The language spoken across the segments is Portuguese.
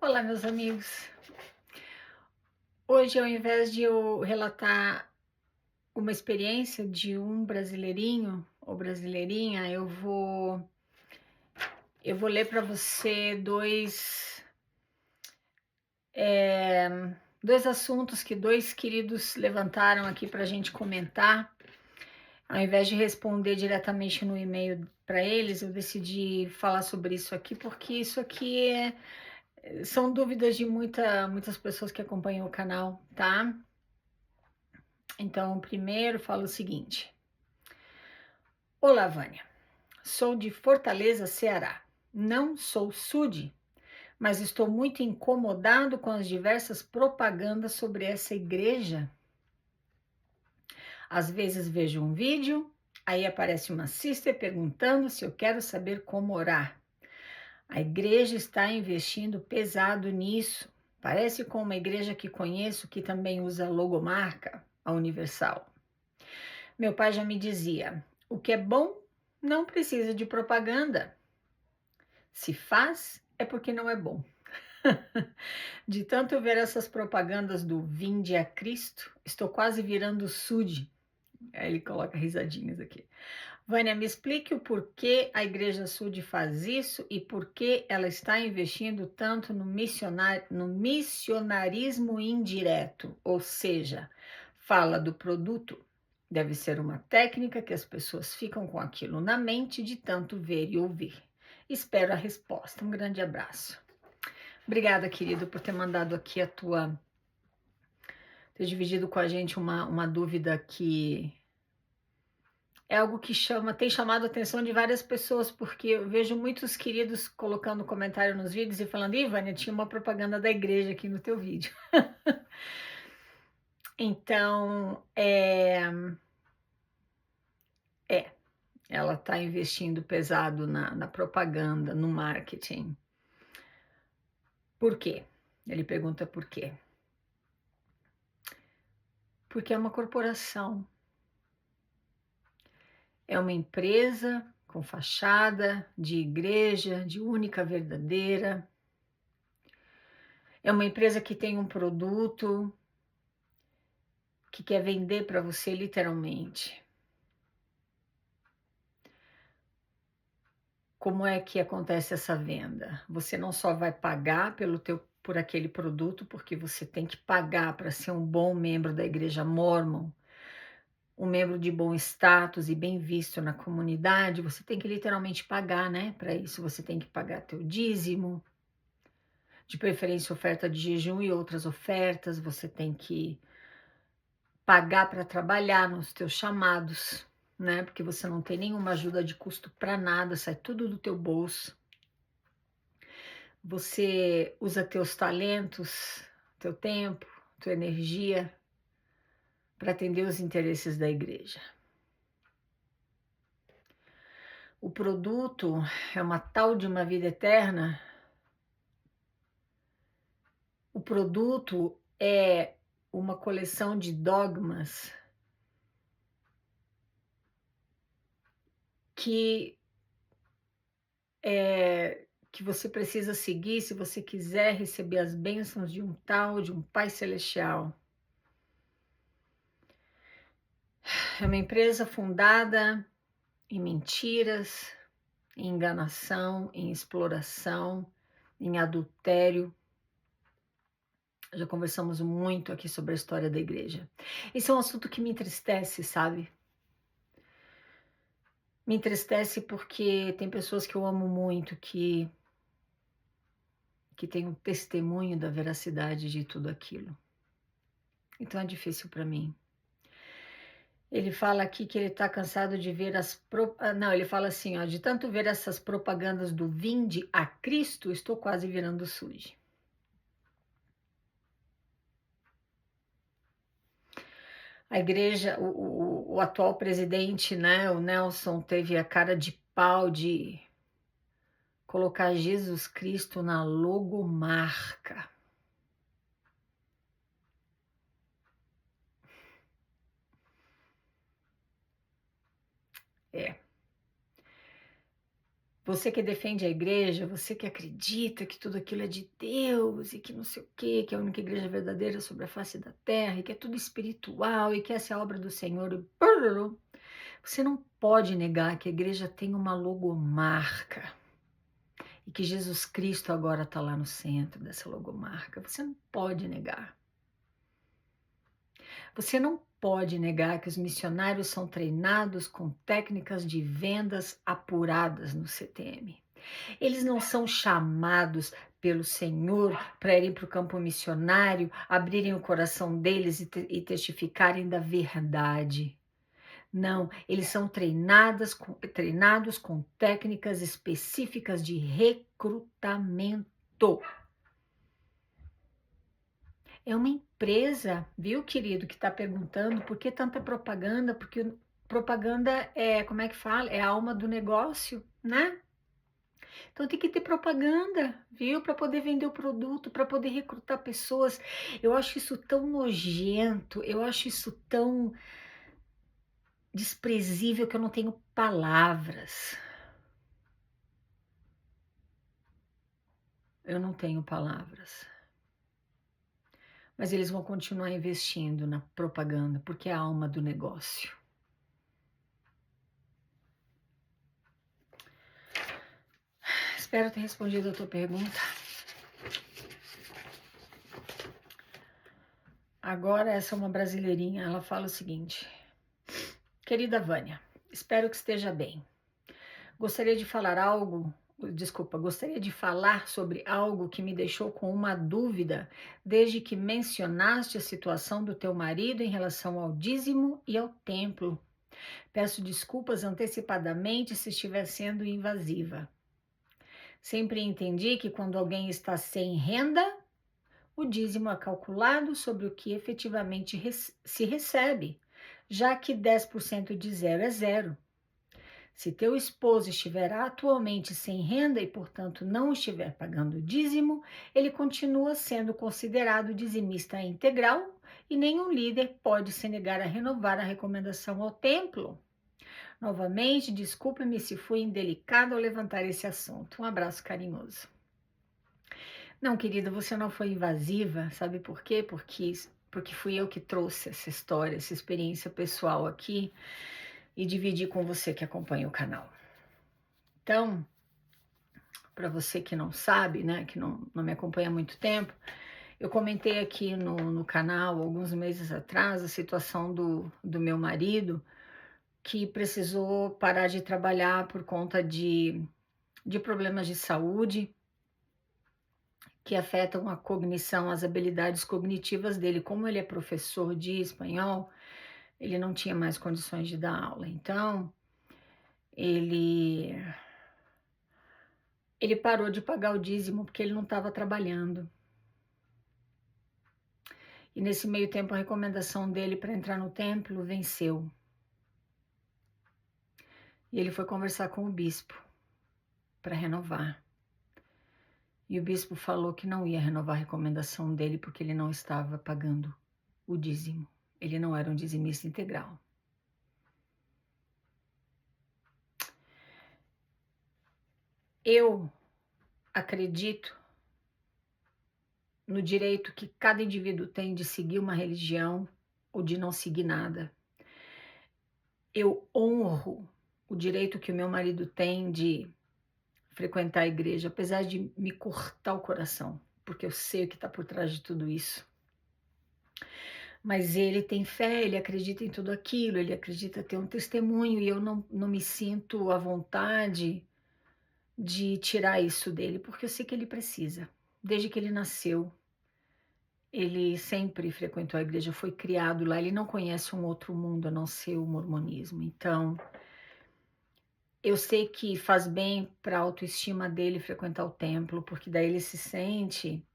Olá, meus amigos. Hoje, ao invés de eu relatar uma experiência de um brasileirinho ou brasileirinha, eu vou ler para você eh, dois assuntos que dois queridos levantaram aqui para a gente comentar. Ao invés de responder diretamente no e-mail para eles, eu decidi falar sobre isso aqui, porque isso aqui são dúvidas de muitas pessoas que acompanham o canal, tá? Então, primeiro falo o seguinte: Olá, Vânia. Sou de Fortaleza, Ceará. Não sou SUD, mas estou muito incomodado com as diversas propagandas sobre essa igreja. Às vezes vejo um vídeo, aí aparece uma sister perguntando se eu quero saber como orar. A igreja está investindo pesado nisso. Parece com uma igreja que conheço que também usa logomarca, a Universal. Meu pai já me dizia: o que é bom não precisa de propaganda. Se faz, é porque não é bom. De tanto ver essas propagandas do Vinde a Cristo, estou quase virando SUD. Aí ele coloca risadinhas aqui. Vânia, me explique o porquê a Igreja SUD faz isso e por que ela está investindo tanto no missionarismo indireto, ou seja, fala do produto. Deve ser uma técnica que as pessoas ficam com aquilo na mente de tanto ver e ouvir. Espero a resposta. Um grande abraço. Obrigada, querido, por ter mandado aqui ter dividido com a gente uma dúvida que é algo que tem chamado a atenção de várias pessoas, porque eu vejo muitos queridos colocando comentário nos vídeos e falando: Ivânia, tinha uma propaganda da igreja aqui no teu vídeo. Então, ela está investindo pesado na propaganda, no marketing. Por quê? Ele pergunta por quê. Porque é uma corporação. É uma empresa com fachada de igreja, de única verdadeira. É uma empresa que tem um produto que quer vender para você literalmente. Como é que acontece essa venda? Você não só vai pagar por aquele produto, porque você tem que pagar para ser um bom membro da igreja Mórmon, um membro de bom status e bem visto na comunidade, você tem que literalmente pagar, né? Para isso você tem que pagar teu dízimo, de preferência oferta de jejum e outras ofertas, você tem que pagar para trabalhar nos teus chamados, né? Porque você não tem nenhuma ajuda de custo para nada, sai tudo do teu bolso. Você usa teus talentos, teu tempo, tua energia para atender os interesses da igreja. O produto é uma tal de uma vida eterna. O produto é uma coleção de dogmas que que você precisa seguir se você quiser receber as bênçãos de um tal, de um Pai Celestial. É uma empresa fundada em mentiras, em enganação, em exploração, em adultério. Já conversamos muito aqui sobre a história da igreja. Esse é um assunto que me entristece, sabe? Me entristece porque tem pessoas que eu amo muito que têm um testemunho da veracidade de tudo aquilo. Então é difícil para mim. Ele fala aqui que ele está cansado de ver Não, ele fala assim, ó, de tanto ver essas propagandas do Vinde a Cristo, estou quase virando SUD. A igreja, o atual presidente, né, o Nelson, teve a cara de pau de colocar Jesus Cristo na logomarca. É. Você que defende a igreja, você que acredita que tudo aquilo é de Deus e que não sei o quê, que é a única igreja verdadeira sobre a face da terra e que é tudo espiritual e que essa é a obra do Senhor. Você não pode negar que a igreja tem uma logomarca e que Jesus Cristo agora está lá no centro dessa logomarca. Você não pode negar. Você não pode negar que os missionários são treinados com técnicas de vendas apuradas no CTM. Eles não são chamados pelo Senhor para irem para o campo missionário, abrirem o coração deles e testificarem da verdade. Não, eles são treinados com técnicas específicas de recrutamento. É uma empresa, viu, querido, que está perguntando por que tanta propaganda, porque propaganda é, como é que fala? É a alma do negócio, né? Então tem que ter propaganda, viu? Para poder vender o produto, para poder recrutar pessoas. Eu acho isso tão nojento, eu acho isso tão desprezível que eu não tenho palavras. Eu não tenho palavras. Mas eles vão continuar investindo na propaganda, porque é a alma do negócio. Espero ter respondido a tua pergunta. Agora essa é uma brasileirinha, ela fala o seguinte: querida Vânia, espero que esteja bem. Gostaria de falar sobre algo que me deixou com uma dúvida desde que mencionaste a situação do teu marido em relação ao dízimo e ao templo. Peço desculpas antecipadamente se estiver sendo invasiva. Sempre entendi que quando alguém está sem renda, o dízimo é calculado sobre o que efetivamente se recebe, já que 10% de zero é zero. Se teu esposo estiver atualmente sem renda e, portanto, não estiver pagando dízimo, ele continua sendo considerado dizimista integral e nenhum líder pode se negar a renovar a recomendação ao templo. Novamente, desculpe-me se fui indelicado ao levantar esse assunto. Um abraço carinhoso. Não, querida, você não foi invasiva, sabe por quê? Porque fui eu que trouxe essa história, essa experiência pessoal aqui e dividi com você que acompanha o canal. Então, para você que não sabe, né, que não me acompanha há muito tempo, eu comentei aqui no canal, alguns meses atrás, a situação do meu marido, que precisou parar de trabalhar por conta de problemas de saúde, que afetam a cognição, as habilidades cognitivas dele. Como ele é professor de espanhol, ele não tinha mais condições de dar aula. Então, ele parou de pagar o dízimo porque ele não estava trabalhando. E nesse meio tempo, a recomendação dele para entrar no templo venceu. E ele foi conversar com o bispo para renovar. E o bispo falou que não ia renovar a recomendação dele porque ele não estava pagando o dízimo. Ele não era um dizimista integral. Eu acredito no direito que cada indivíduo tem de seguir uma religião ou de não seguir nada. Eu honro o direito que o meu marido tem de frequentar a igreja, apesar de me cortar o coração, porque eu sei o que está por trás de tudo isso. Mas ele tem fé, ele acredita em tudo aquilo, ele acredita ter um testemunho, e eu não me sinto à vontade de tirar isso dele, porque eu sei que ele precisa. Desde que ele nasceu, ele sempre frequentou a igreja, foi criado lá, ele não conhece um outro mundo a não ser o mormonismo. Então, eu sei que faz bem para a autoestima dele frequentar o templo, porque daí ele se sente.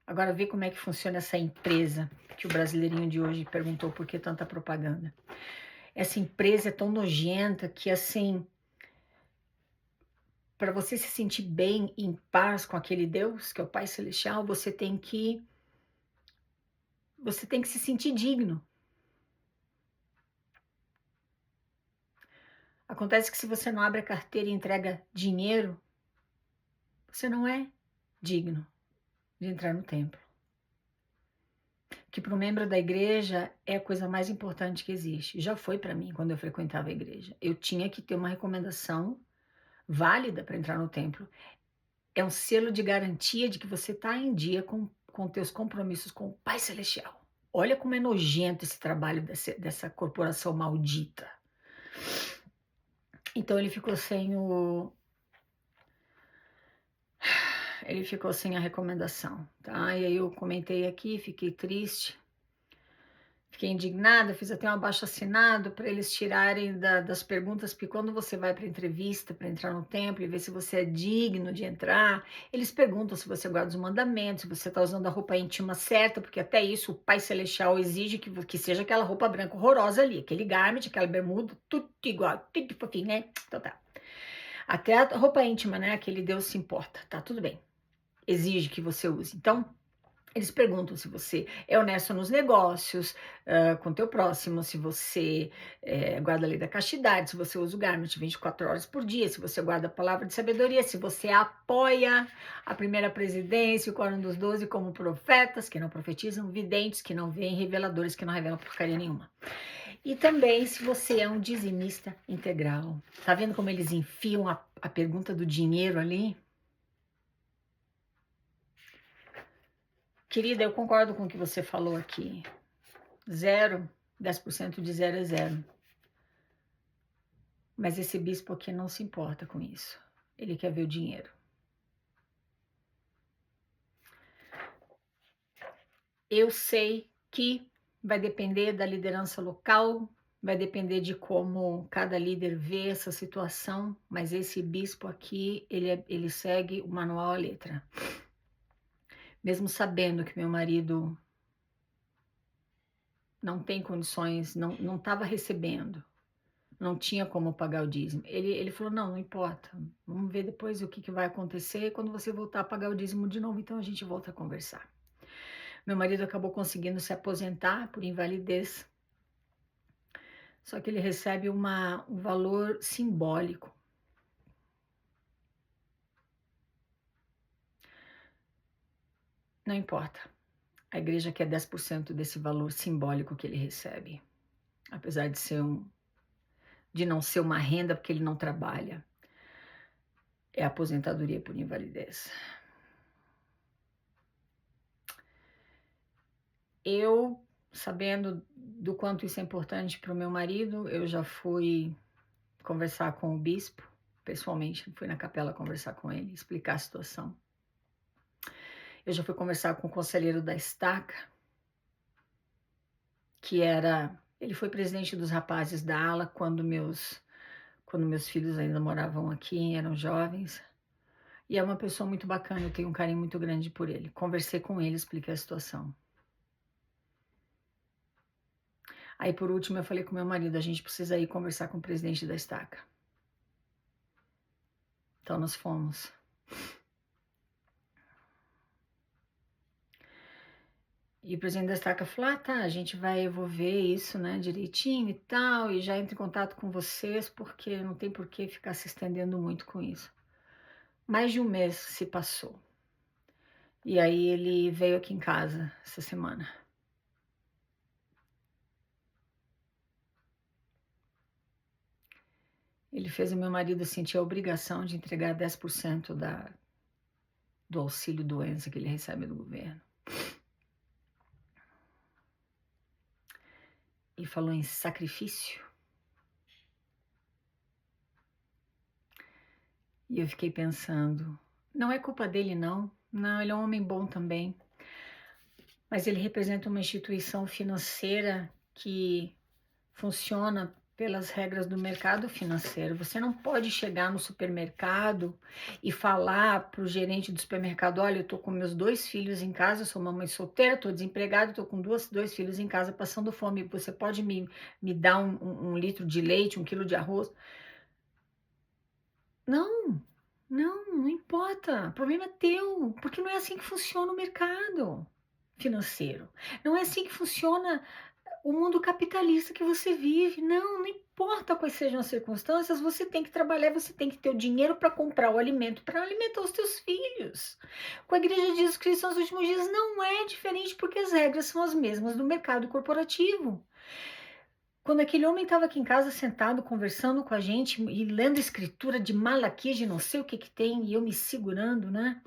Agora vê como é que funciona essa empresa, que o brasileirinho de hoje perguntou por que tanta propaganda. Essa empresa é tão nojenta que, assim, para você se sentir bem, em paz com aquele Deus, que é o Pai Celestial, você tem que se sentir digno. Acontece que se você não abre a carteira e entrega dinheiro, você não é digno de entrar no templo. Que para o membro da igreja é a coisa mais importante que existe. Já foi para mim quando eu frequentava a igreja. Eu tinha que ter uma recomendação válida para entrar no templo. É um selo de garantia de que você está em dia com teus compromissos com o Pai Celestial. Olha como é nojento esse trabalho dessa corporação maldita. Então ele ficou sem a recomendação, tá? E aí eu comentei aqui, fiquei triste, fiquei indignada, fiz até um abaixo-assinado para eles tirarem das perguntas, porque quando você vai para entrevista, para entrar no templo e ver se você é digno de entrar, eles perguntam se você guarda os mandamentos, se você está usando a roupa íntima certa, porque até isso o Pai Celestial exige que seja aquela roupa branca horrorosa ali, aquele garment, aquela bermuda, tudo igual, tudo fofinho, né? Então tá. Até a roupa íntima, né? Aquele Deus se importa, tá tudo bem. Exige que você use. Então, eles perguntam se você é honesto nos negócios, com o teu próximo, se você guarda a lei da castidade, se você usa o garment 24 horas por dia, se você guarda a palavra de sabedoria, se você apoia a primeira presidência, o quórum dos 12 como profetas, que não profetizam, videntes, que não veem, reveladores, que não revelam porcaria nenhuma. E também se você é um dizimista integral. Tá vendo como eles enfiam a pergunta do dinheiro ali? Querida, eu concordo com o que você falou aqui. 10% de 0 é 0. Mas esse bispo aqui não se importa com isso. Ele quer ver o dinheiro. Eu sei que vai depender da liderança local, vai depender de como cada líder vê essa situação, mas esse bispo aqui, ele segue o manual à letra. Mesmo sabendo que meu marido não tem condições, não estava recebendo, não tinha como pagar o dízimo. Ele falou, não importa, vamos ver depois o que vai acontecer quando você voltar a pagar o dízimo de novo, então a gente volta a conversar. Meu marido acabou conseguindo se aposentar por invalidez, só que ele recebe um valor simbólico. Não importa, a igreja quer 10% desse valor simbólico que ele recebe, apesar de não ser uma renda porque ele não trabalha. É aposentadoria por invalidez. Eu, sabendo do quanto isso é importante para o meu marido, eu já fui conversar com o bispo, pessoalmente, fui na capela conversar com ele, explicar a situação. Eu já fui conversar com o conselheiro da estaca, ele foi presidente dos rapazes da ala quando meus filhos ainda moravam aqui, eram jovens. E é uma pessoa muito bacana, eu tenho um carinho muito grande por ele. Conversei com ele, expliquei a situação. Aí, por último, eu falei com meu marido, a gente precisa ir conversar com o presidente da estaca. Então, nós fomos. E o presidente da estaca falou, tá, a gente eu vou ver isso, né, direitinho e tal, e já entro em contato com vocês, porque não tem por que ficar se estendendo muito com isso. Mais de um mês se passou. E aí ele veio aqui em casa essa semana. Ele fez o meu marido sentir a obrigação de entregar 10% do auxílio doença que ele recebe do governo. E falou em sacrifício. E eu fiquei pensando, não é culpa dele não, ele é um homem bom também, mas ele representa uma instituição financeira que funciona pelas regras do mercado financeiro. Você não pode chegar no supermercado e falar para o gerente do supermercado, olha, eu estou com meus 2 filhos em casa, eu sou uma mãe solteira, estou desempregada, estou com dois filhos em casa passando fome, você pode me dar um litro de leite, 1 quilo de arroz? Não importa, o problema é teu, porque não é assim que funciona o mercado financeiro, não é assim que funciona o mundo capitalista que você vive. Não importa quais sejam as circunstâncias, você tem que trabalhar, você tem que ter o dinheiro para comprar o alimento, para alimentar os teus filhos. Com a Igreja de Jesus Cristo nos últimos dias não é diferente, porque as regras são as mesmas do mercado corporativo. Quando aquele homem estava aqui em casa sentado, conversando com a gente e lendo a escritura de Malaquias, de não sei o que que tem, e eu me segurando, né,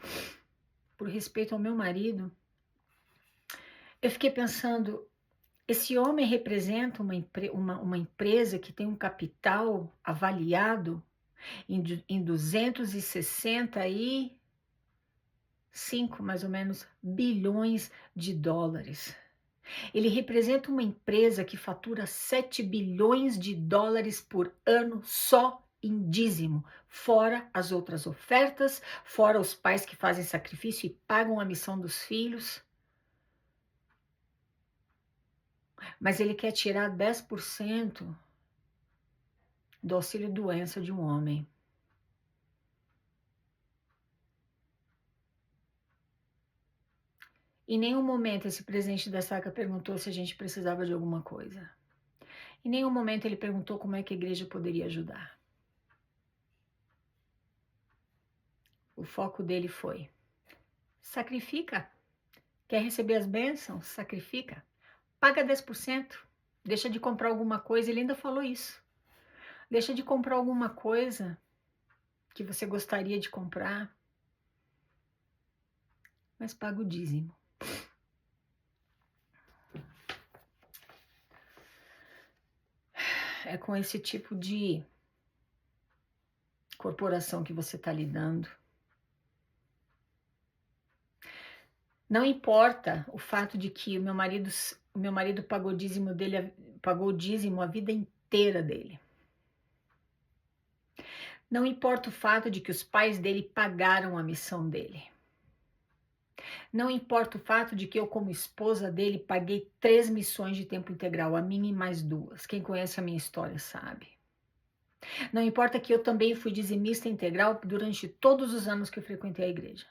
por respeito ao meu marido, eu fiquei pensando, esse homem representa uma empresa que tem um capital avaliado em 265, mais ou menos, bilhões de dólares. Ele representa uma empresa que fatura 7 bilhões de dólares por ano só em dízimo, fora as outras ofertas, fora os pais que fazem sacrifício e pagam a missão dos filhos. Mas ele quer tirar 10% do auxílio-doença de um homem. Em nenhum momento esse presidente da SACA perguntou se a gente precisava de alguma coisa. Em nenhum momento ele perguntou como é que a igreja poderia ajudar. O foco dele foi: sacrifica. Quer receber as bênçãos? Sacrifica. Paga 10%. Deixa de comprar alguma coisa. Ele ainda falou isso. Deixa de comprar alguma coisa que você gostaria de comprar, mas paga o dízimo. É com esse tipo de corporação que você está lidando. Não importa o fato de que o meu marido pagou o dízimo dele, pagou o dízimo a vida inteira dele. Não importa o fato de que os pais dele pagaram a missão dele. Não importa o fato de que eu, como esposa dele, paguei 3 missões de tempo integral, a minha e mais 2. Quem conhece a minha história sabe. Não importa que eu também fui dizimista integral durante todos os anos que eu frequentei a igreja.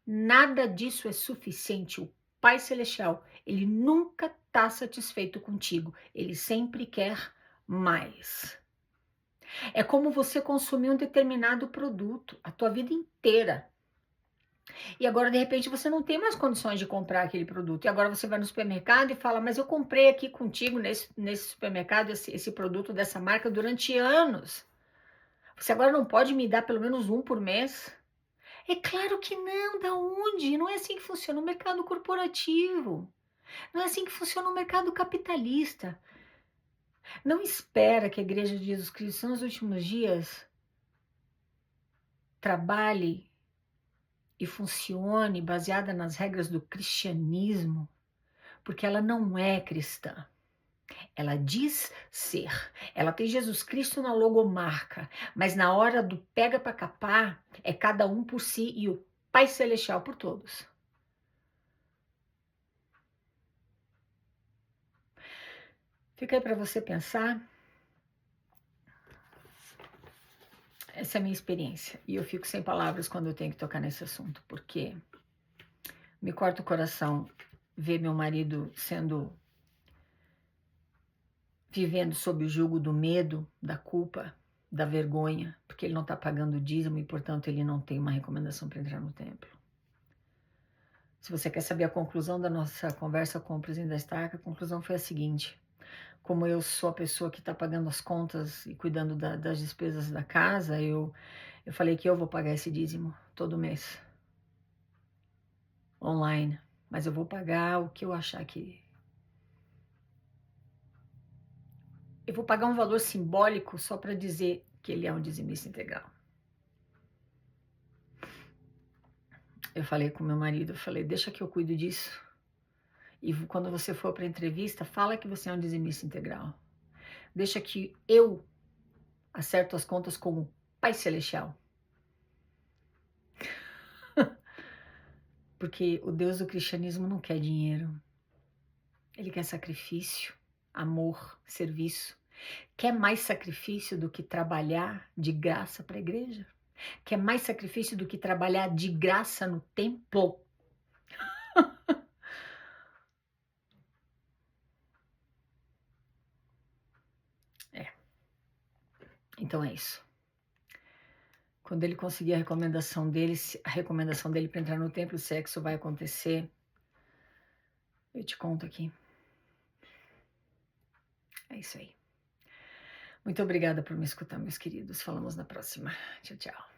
Nada disso é suficiente. O Pai Celestial, ele nunca está satisfeito contigo. Ele sempre quer mais. É como você consumir um determinado produto a tua vida inteira. E agora, de repente, você não tem mais condições de comprar aquele produto. E agora você vai no supermercado e fala, mas eu comprei aqui contigo nesse supermercado esse produto dessa marca durante anos. Você agora não pode me dar pelo menos um por mês? É claro que não, da onde? Não é assim que funciona o mercado corporativo. Não é assim que funciona o mercado capitalista. Não espera que a Igreja de Jesus Cristo nos últimos dias trabalhe e funcione baseada nas regras do cristianismo, porque ela não é cristã. Ela diz ser. Ela tem Jesus Cristo na logomarca, mas na hora do pega para capar, é cada um por si e o Pai Celestial por todos. Fica aí para você pensar. Essa é a minha experiência. E eu fico sem palavras quando eu tenho que tocar nesse assunto, porque me corta o coração ver meu marido vivendo sob o jugo do medo, da culpa, da vergonha, porque ele não está pagando o dízimo e, portanto, ele não tem uma recomendação para entrar no templo. Se você quer saber a conclusão da nossa conversa com o presidente da Estaca, a conclusão foi a seguinte: como eu sou a pessoa que está pagando as contas e cuidando das despesas da casa, eu falei que eu vou pagar esse dízimo todo mês, online, mas eu vou pagar o que eu achar que... Eu vou pagar um valor simbólico só para dizer que ele é um dizimista integral. Eu falei com meu marido, eu falei, deixa que eu cuido disso. E quando você for para a entrevista, fala que você é um dizimista integral. Deixa que eu acerto as contas como Pai Celestial. Porque o Deus do cristianismo não quer dinheiro. Ele quer sacrifício, amor, serviço. Quer mais sacrifício do que trabalhar de graça para a igreja? Quer mais sacrifício do que trabalhar de graça no templo? Então é isso. Quando ele conseguir a recomendação dele para entrar no templo, o sexo vai acontecer. Eu te conto aqui. É isso aí. Muito obrigada por me escutar, meus queridos. Falamos na próxima. Tchau, tchau.